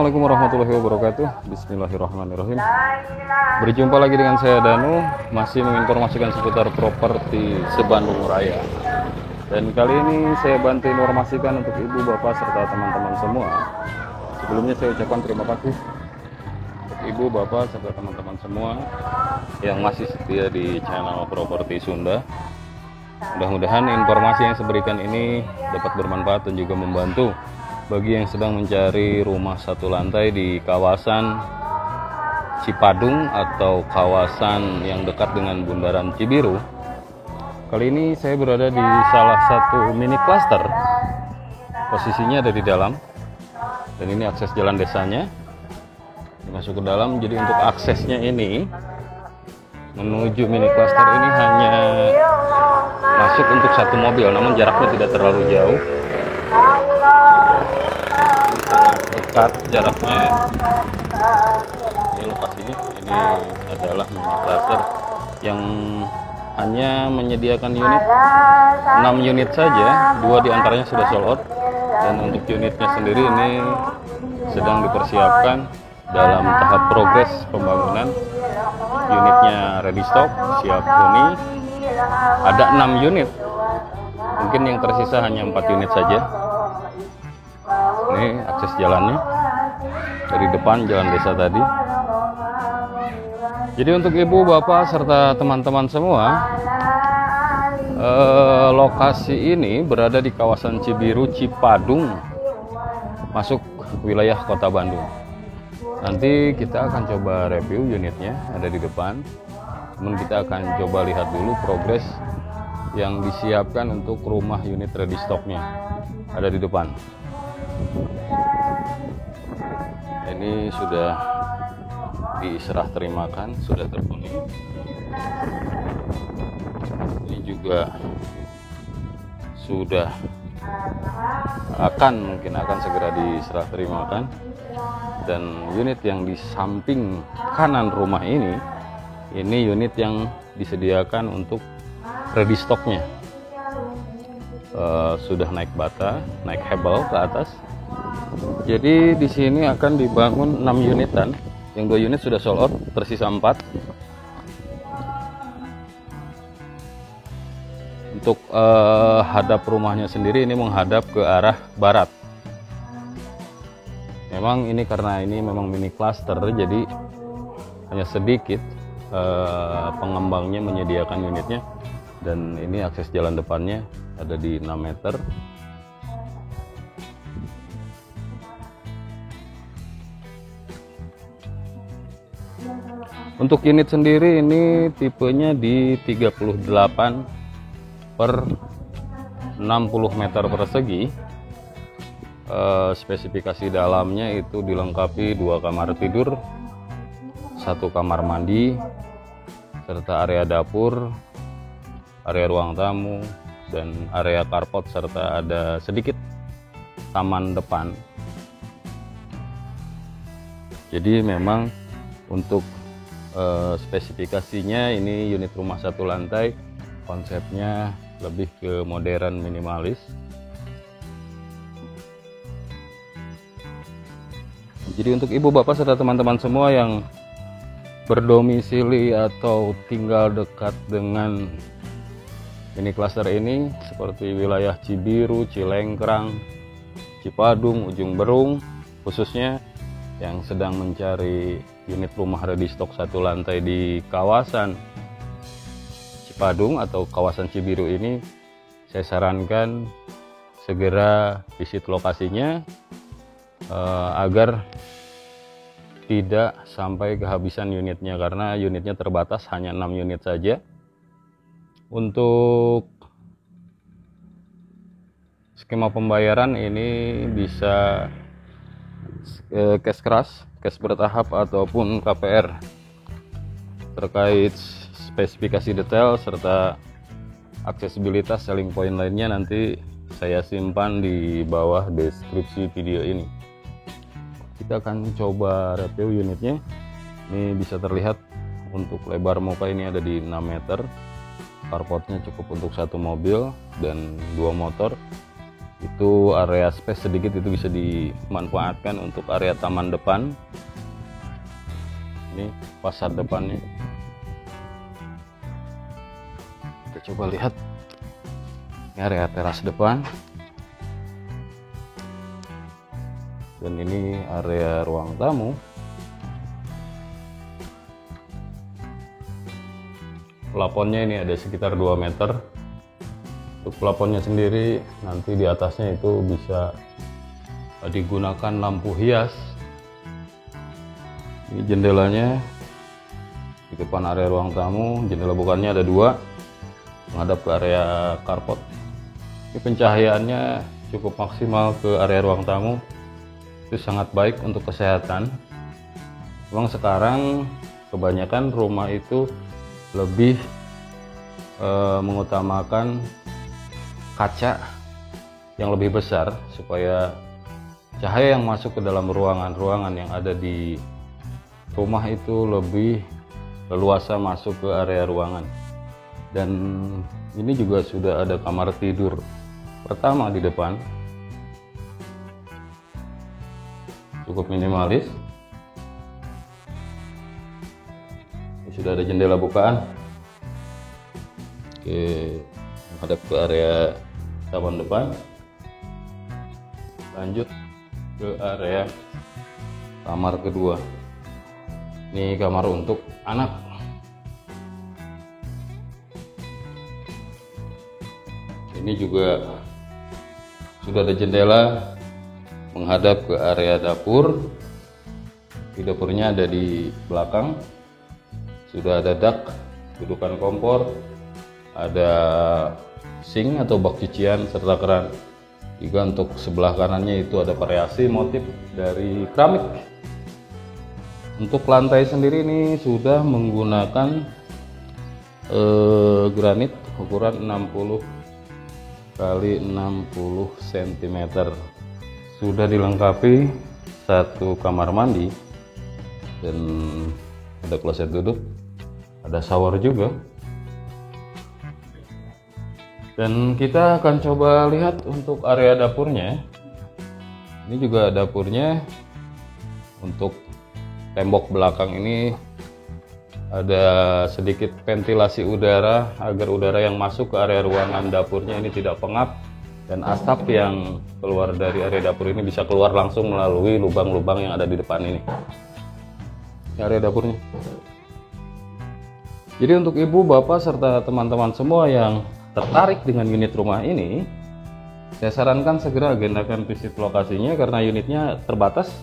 Assalamualaikum warahmatullahi wabarakatuh. Bismillahirrahmanirrahim. Berjumpa lagi dengan saya Danu, masih menginformasikan seputar properti Sebandung Raya. Dan kali ini saya bantu informasikan untuk ibu bapak serta teman-teman semua. Sebelumnya saya ucapkan terima kasih untuk ibu bapak serta teman-teman semua yang masih setia di channel Properti Sunda. Mudah-mudahan informasi yang saya berikan ini dapat bermanfaat dan juga membantu bagi yang sedang mencari rumah satu lantai di kawasan Cipadung atau kawasan yang dekat dengan Bundaran Cibiru. Kali ini saya berada di salah satu mini cluster. Posisinya ada di dalam. Dan ini akses jalan desanya. Masuk ke dalam, jadi untuk aksesnya ini menuju mini cluster ini hanya masuk untuk satu mobil, namun jaraknya tidak terlalu jauh. Dekat jaraknya. Ini lokasinya, ini adalah mini cluster yang hanya menyediakan unit 6 unit saja, 2 diantaranya sudah sold out, dan untuk unitnya sendiri ini sedang dipersiapkan dalam tahap progres pembangunan. Unitnya ready stock, siap huni. Ada 6 unit, mungkin yang tersisa hanya 4 unit saja. Ini akses jalannya dari depan jalan desa tadi. Jadi untuk ibu bapak serta teman-teman semua, lokasi ini berada di kawasan Cibiru Cipadung, masuk wilayah kota Bandung. Nanti kita akan coba review unitnya, ada di depan. Namun kita akan coba lihat dulu progres yang disiapkan untuk rumah unit ready stocknya, ada di depan. Ini sudah diserah terimakan, sudah terpenuhi. Ini juga sudah mungkin akan segera diserah terimakan. Dan unit yang di samping kanan rumah ini unit yang disediakan untuk ready stocknya. Sudah naik bata, naik hebel ke atas. Jadi di sini akan dibangun 6 unitan, yang 2 unit sudah sold out, tersisa 4. Untuk hadap rumahnya sendiri ini menghadap ke arah barat. Memang ini karena ini memang mini cluster, jadi hanya sedikit pengembangnya menyediakan unitnya. Dan ini akses jalan depannya ada di 6 meter. Untuk unit sendiri ini tipenya di 38 per 60 meter persegi. Spesifikasi dalamnya itu dilengkapi 2 kamar tidur, 1 kamar mandi, serta area dapur, area ruang tamu, dan area carport, serta ada sedikit taman depan. Jadi memang untuk spesifikasinya ini unit rumah satu lantai, konsepnya lebih ke modern minimalis. Jadi untuk ibu bapak serta teman-teman semua yang berdomisili atau tinggal dekat dengan mini cluster ini seperti wilayah Cibiru, Cilengkrang, Cipadung, Ujung Berung, khususnya yang sedang mencari unit rumah ready stock satu lantai di kawasan Cipadung atau kawasan Cibiru ini, saya sarankan segera visit lokasinya agar tidak sampai kehabisan unitnya, karena unitnya terbatas, hanya 6 unit saja. Untuk skema pembayaran ini bisa cash keras, cash bertahap, ataupun KPR. Terkait spesifikasi detail serta aksesibilitas selling point lainnya nanti saya simpan di bawah deskripsi video ini. Kita akan coba review unitnya. Ini bisa terlihat untuk lebar muka ini ada di 6 meter. Carportnya cukup untuk 1 mobil dan 2 motor. itu area space sedikit itu bisa dimanfaatkan untuk area taman depan. Ini fasad depannya. Kita coba lihat. Ini area teras depan. Dan ini area ruang tamu. Plafonnya ini ada sekitar 2 meter. Untuk plafonnya sendiri nanti di atasnya itu bisa digunakan lampu hias. Ini jendelanya di depan area ruang tamu. Jendela bukannya ada 2 menghadap ke area carport. Ini pencahayaannya cukup maksimal ke area ruang tamu. Itu sangat baik untuk kesehatan. Memang sekarang kebanyakan rumah itu lebih mengutamakan kaca yang lebih besar supaya cahaya yang masuk ke dalam ruangan-ruangan yang ada di rumah itu lebih leluasa masuk ke area ruangan. Dan ini juga sudah ada kamar tidur pertama di depan, cukup minimalis. Ini sudah ada jendela bukaan. Oke, menghadap ke area taman depan. Lanjut ke area kamar kedua. Ini kamar untuk anak. Ini juga sudah ada jendela menghadap ke area dapur. Di dapurnya ada di belakang. Sudah ada dak, dudukan kompor, ada sink atau bak cucian serta keran. Juga untuk sebelah kanannya itu ada variasi motif dari keramik. Untuk lantai sendiri ini sudah menggunakan granit ukuran 60 kali 60 cm. Sudah dilengkapi satu kamar mandi dan ada kloset duduk, ada shower juga. Dan kita akan coba lihat untuk area dapurnya. Ini juga dapurnya. Untuk tembok belakang ini ada sedikit ventilasi udara agar udara yang masuk ke area ruangan dapurnya ini tidak pengap, dan asap yang keluar dari area dapur ini bisa keluar langsung melalui lubang-lubang yang ada di depan ini. Ini area dapurnya. Jadi untuk ibu, bapak, serta teman-teman semua yang tertarik dengan unit rumah ini, saya sarankan segera agendakan visit lokasinya karena unitnya terbatas.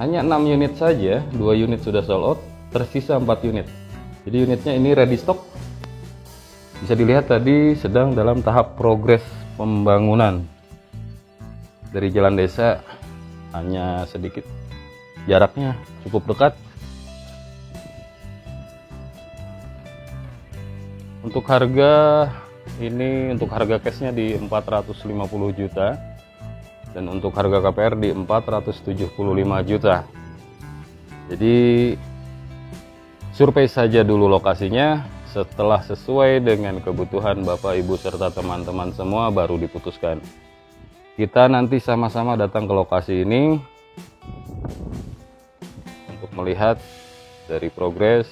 Hanya 6 unit saja, 2 unit sudah sold out, tersisa 4 unit. Jadi unitnya ini ready stock. Bisa dilihat tadi sedang dalam tahap progres pembangunan. Dari jalan desa hanya sedikit, jaraknya cukup dekat. Untuk harga ini, untuk harga cashnya di 450 juta dan untuk harga KPR di 475 juta. Jadi survei saja dulu lokasinya, setelah sesuai dengan kebutuhan Bapak, Ibu, serta teman-teman semua baru diputuskan. Kita nanti sama-sama datang ke lokasi ini untuk melihat dari progres,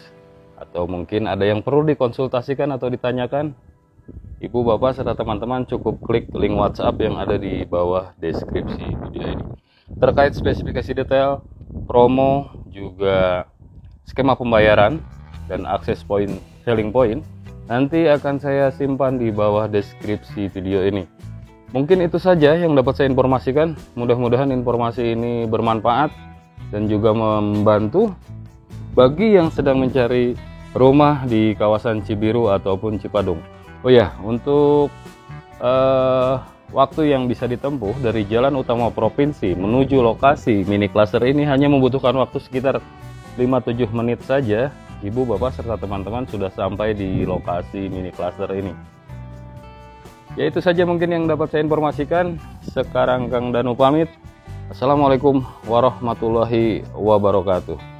atau mungkin ada yang perlu dikonsultasikan atau ditanyakan. Ibu, bapak, serta teman-teman cukup klik link WhatsApp yang ada di bawah deskripsi video ini. Terkait spesifikasi detail, promo, juga skema pembayaran, dan akses point, selling point, nanti akan saya simpan di bawah deskripsi video ini. Mungkin itu saja yang dapat saya informasikan. Mudah-mudahan informasi ini bermanfaat dan juga membantu bagi yang sedang mencari rumah di kawasan Cibiru ataupun Cipadung. Oh ya, untuk waktu yang bisa ditempuh dari jalan utama provinsi menuju lokasi mini cluster ini hanya membutuhkan waktu sekitar 5-7 menit saja. Ibu, bapak, serta teman-teman sudah sampai di lokasi mini cluster ini. Ya, itu saja mungkin yang dapat saya informasikan. Sekarang Kang Danu pamit. Assalamualaikum warahmatullahi wabarakatuh.